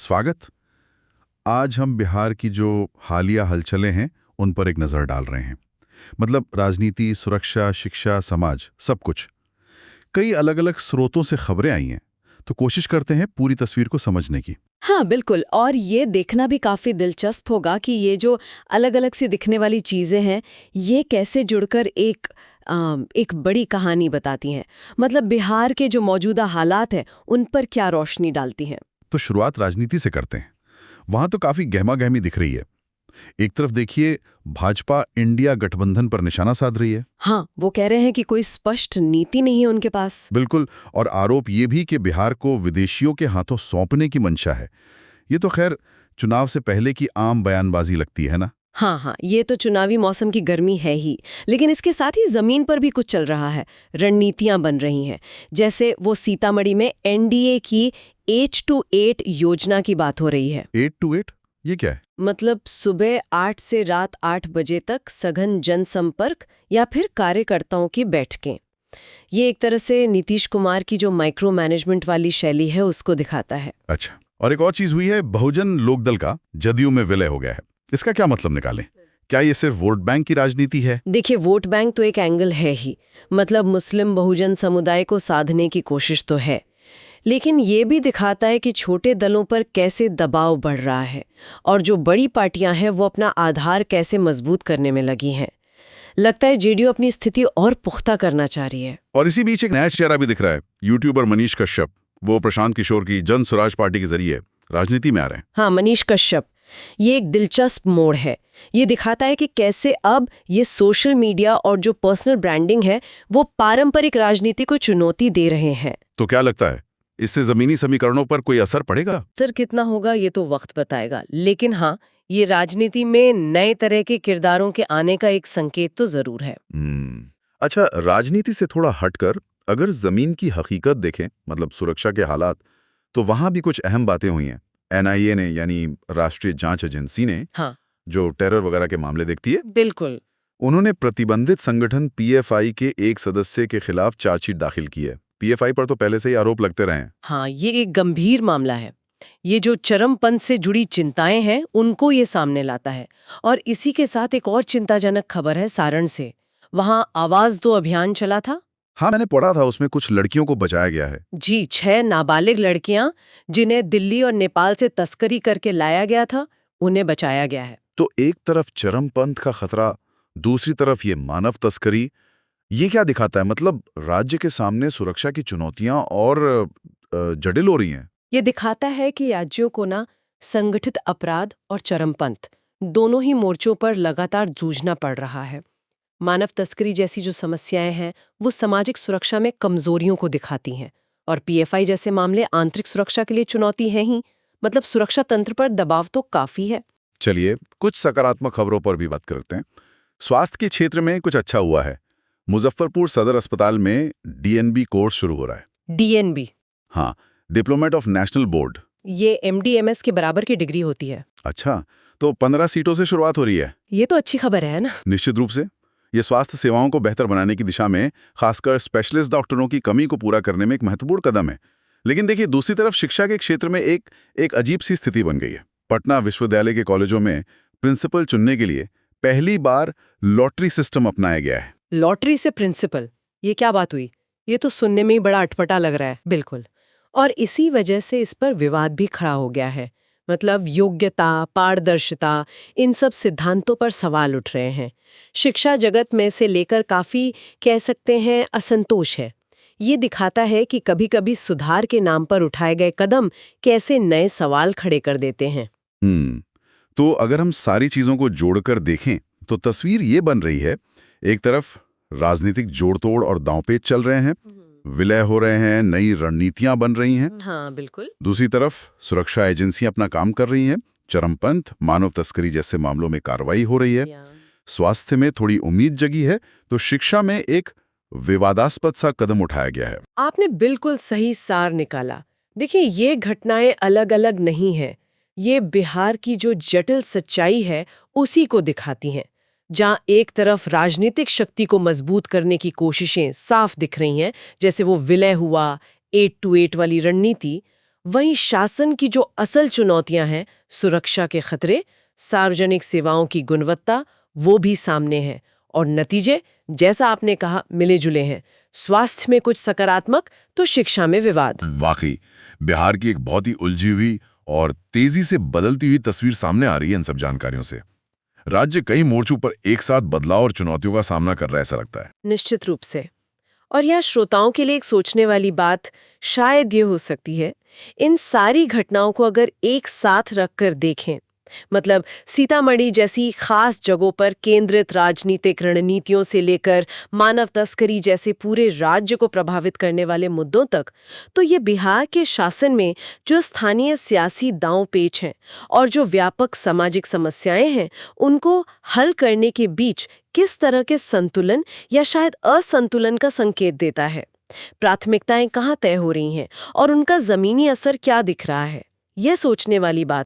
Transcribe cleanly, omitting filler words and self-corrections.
स्वागत। आज हम बिहार की जो हालिया हलचलें हैं उन पर एक नज़र डाल रहे हैं। मतलब राजनीति, सुरक्षा, शिक्षा, समाज, सब कुछ। कई अलग अलग स्रोतों से खबरें आई हैं, तो कोशिश करते हैं पूरी तस्वीर को समझने की। हाँ बिल्कुल। और ये देखना भी काफी दिलचस्प होगा कि ये जो अलग अलग सी दिखने वाली चीजें हैं ये कैसे जुड़कर एक बड़ी कहानी बताती हैं। मतलब बिहार के जो मौजूदा हालात हैं उन पर क्या रोशनी डालती हैं। तो शुरुआत राजनीति से करते हैं। वहां तो काफी गहमा गहमी दिख रही है। एक तरफ देखिए, भाजपा इंडिया गठबंधन पर निशाना साध रही है। हाँ, वो कह रहे हैं कि कोई स्पष्ट नीति नहीं है उनके पास। बिल्कुल। और आरोप ये भी कि बिहार को विदेशियों के हाथों सौंपने की मंशा है। ये तो खैर चुनाव से पहले की आम बयानबाजी लगती है ना। हाँ, ये तो चुनावी मौसम की गर्मी है ही, लेकिन इसके साथ ही जमीन पर भी कुछ चल रहा है। रणनीतियां बन रही हैं। जैसे वो सीतामढ़ी में एनडीए की 8 to 8 योजना की बात हो रही है। 8 to 8 ये क्या है? मतलब सुबह 8 से रात 8 बजे तक सघन जनसंपर्क या फिर कार्यकर्ताओं की बैठकें। ये एक तरह से नीतीश कुमार की जो माइक्रो मैनेजमेंट वाली शैली है उसको दिखाता है। अच्छा, और एक और चीज हुई है, बहुजन लोकदल का जदयू में विलय हो गया है। इसका क्या मतलब निकालें? क्या ये सिर्फ वोट बैंक की राजनीति है? देखिए, वोट बैंक तो एक एंगल है ही। मतलब मुस्लिम बहुजन समुदाय को साधने की कोशिश तो है, लेकिन ये भी दिखाता है कि छोटे दलों पर कैसे दबाव बढ़ रहा है और जो बड़ी पार्टियां हैं वो अपना आधार कैसे मजबूत करने में लगी हैं। लगता है जेडीयू अपनी स्थिति और पुख्ता करना चाह रही है। और इसी बीच एक नया चेहरा भी दिख रहा है, यूट्यूबर मनीष कश्यप। वो प्रशांत किशोर की जन स्वराज पार्टी के जरिए राजनीति में आ रहे हैं। हाँ, मनीष कश्यप। ये एक दिलचस्प मोड़ है। ये दिखाता है कि कैसे अब ये सोशल मीडिया और जो पर्सनल ब्रांडिंग है वो पारंपरिक राजनीति को चुनौती दे रहे हैं। तो क्या लगता है, इससे जमीनी समीकरणों पर कोई असर पड़ेगा? असर कितना होगा ये तो वक्त बताएगा, लेकिन हाँ, ये राजनीति में नए तरह के किरदारों के आने का एक संकेत तो जरूर है। अच्छा, राजनीति से थोड़ा हटकर अगर जमीन की हकीकत देखें, मतलब सुरक्षा के हालात, तो वहां भी कुछ अहम बातें हुई हैं। एनआईए ने, यानी राष्ट्रीय जांच एजेंसी ने, हाँ, जो टेरर वगैरह के मामले देखती है, बिल्कुल। उन्होंने प्रतिबंधित संगठन पीएफआई के एक सदस्य के खिलाफ चार्जशीट दाखिल की है। पीएफआई पर तो पहले से ही आरोप लगते रहे हैं। हाँ, ये एक गंभीर मामला है। ये जो चरमपंथ से जुड़ी चिंताएं हैं उनको ये सामने लाता है। और इसी के साथ एक और चिंताजनक खबर है सारण से। वहां आवाज दो अभियान चला था। हाँ, मैंने पढ़ा था, उसमें कुछ लड़कियों को बचाया गया है। जी, 6 नाबालिग लड़कियां जिन्हें दिल्ली और नेपाल से तस्करी करके लाया गया था, उन्हें बचाया गया है। तो एक तरफ चरमपंथ का खतरा, दूसरी तरफ ये मानव तस्करी। ये क्या दिखाता है? मतलब राज्य के सामने सुरक्षा की चुनौतियां और जटिल हो रही हैं। ये दिखाता है कि राज्यों को ना संगठित अपराध और चरमपंथ दोनों ही मोर्चों पर लगातार जूझना पड़ रहा है। मानव तस्करी जैसी जो समस्याएं हैं वो सामाजिक सुरक्षा में कमजोरियों को दिखाती हैं, और पीएफआई जैसे मामले आंतरिक सुरक्षा के लिए चुनौती हैं ही। मतलब सुरक्षा तंत्र पर दबाव तो काफी है। चलिए, कुछ सकारात्मक खबरों पर भी बात करते हैं। स्वास्थ्य के क्षेत्र में कुछ अच्छा हुआ है। मुजफ्फरपुर सदर अस्पताल में डीएनबी कोर्स शुरू हो रहा है। डीएनबी? हाँ, डिप्लोमेट ऑफ नेशनल बोर्ड। ये एमडीएमएस के बराबर की डिग्री होती है। अच्छा, तो 15 सीटों से शुरुआत हो रही है। ये तो अच्छी खबर है ना। निश्चित रूप से। ये स्वास्थ्य सेवाओं को बेहतर बनाने की दिशा में, खासकर स्पेशलिस्ट डॉक्टरों की कमी को पूरा करने में एक महत्वपूर्ण कदम है। लेकिन देखिए, दूसरी तरफ शिक्षा के क्षेत्र में एक अजीब सी स्थिति बन गई है। पटना विश्वविद्यालय के कॉलेजों में प्रिंसिपल चुनने के लिए पहली बार लॉटरी सिस्टम अपनाया गया है। लॉटरी से प्रिंसिपल? ये क्या बात हुई? ये तो सुनने में ही बड़ा अटपटा लग रहा है। बिल्कुल। और इसी वजह से इस पर विवाद भी खड़ा हो गया है। मतलब योग्यता, पारदर्शिता, इन सब सिद्धांतों पर सवाल उठ रहे हैं। शिक्षा जगत में से लेकर काफी, कह सकते हैं, असंतोष है। ये दिखाता है कि कभी-कभी सुधार के नाम पर उठाए गए कदम कैसे नए सवाल खड़े कर देते हैं। तो अगर हम सारी चीजों को जोड़कर देखें तो तस्वीर ये बन रही है, एक तरफ राजनीतिक जोड़-तोड़ और दांवपेच चल रहे हैं, विलय हो रहे हैं, नई रणनीतियां बन रही हैं। हाँ, बिल्कुल। दूसरी तरफ सुरक्षा एजेंसियां अपना काम कर रही हैं, चरमपंथ, मानव तस्करी जैसे मामलों में कार्रवाई हो रही है। स्वास्थ्य में थोड़ी उम्मीद जगी है, तो शिक्षा में एक विवादास्पद सा कदम उठाया गया है। आपने बिल्कुल सही सार निकाला। देखिए, ये घटनाएं अलग अलग नहीं हैं। ये बिहार की जो जटिल सच्चाई है उसी को दिखाती हैं, जहाँ एक तरफ राजनीतिक शक्ति को मजबूत करने की कोशिशें साफ दिख रही हैं, जैसे वो विलय हुआ, 8 to 8 वाली रणनीति। वहीं शासन की जो असल चुनौतियां हैं, सुरक्षा के खतरे, सार्वजनिक सेवाओं की गुणवत्ता, वो भी सामने है। और नतीजे, जैसा आपने कहा, मिले जुले हैं। स्वास्थ्य में कुछ सकारात्मक तो शिक्षा में विवाद। वाकई बिहार की एक बहुत ही उलझी हुई और तेजी से बदलती हुई तस्वीर सामने आ रही है इन सब जानकारियों से। राज्य कई मोर्चों पर एक साथ बदलाव और चुनौतियों का सामना कर रहा है, ऐसा लगता है। निश्चित रूप से। और यहाँ श्रोताओं के लिए एक सोचने वाली बात शायद ये हो सकती है, इन सारी घटनाओं को अगर एक साथ रखकर देखें, मतलब सीतामढ़ी जैसी खास जगहों पर केंद्रित राजनीतिक रणनीतियों से लेकर मानव तस्करी जैसे पूरे राज्य को प्रभावित करने वाले मुद्दों तक, तो ये बिहार के शासन में जो स्थानीय सियासी दांव-पेच हैं और जो व्यापक सामाजिक समस्याएं हैं, उनको हल करने के बीच किस तरह के संतुलन या शायद असंतुलन का संकेत देता है। प्राथमिकताएं कहाँ तय हो रही हैं और उनका जमीनी असर क्या दिख रहा है, ये सोचने वाली बात